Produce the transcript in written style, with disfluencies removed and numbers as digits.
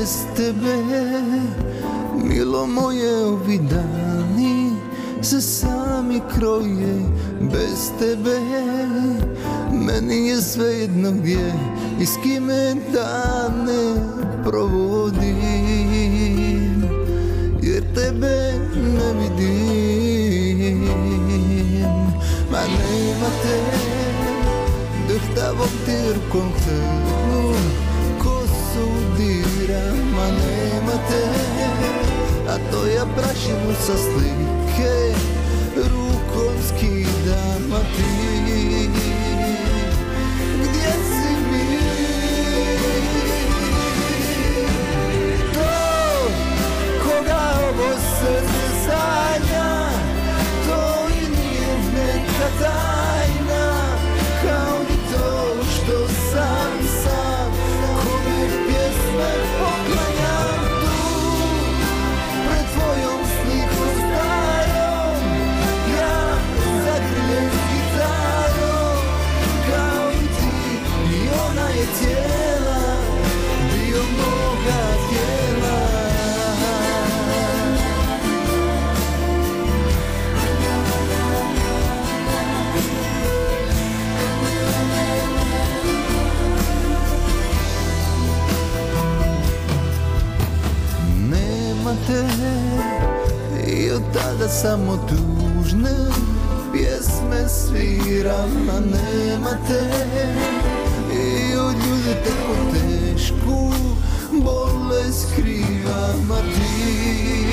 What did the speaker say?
bez tebe, milo moje, ovi dani se sami kroje. Bez tebe meni je svejedno gdje i s kime dane provodim, jer tebe ne vidim. Ma nema te, drhtavom ti rukom hrnu kosu diram. Ma nema te, a to ja prašinu sa slike rukom skidam. A ti, gdje si mi? To, koga ovo srce sanja, to i nije neka tajna, kao ni to što sam, kome pjesme poklanjam tu, pred tvojom slikom starom, ja zagrljen gitarom, kao i ti, i ona je cijela, dio moga tijela. Nema te i od tada samo tužne pjesme sviram. A nema te i od ljude tako tešku bolest skrivam. A ti,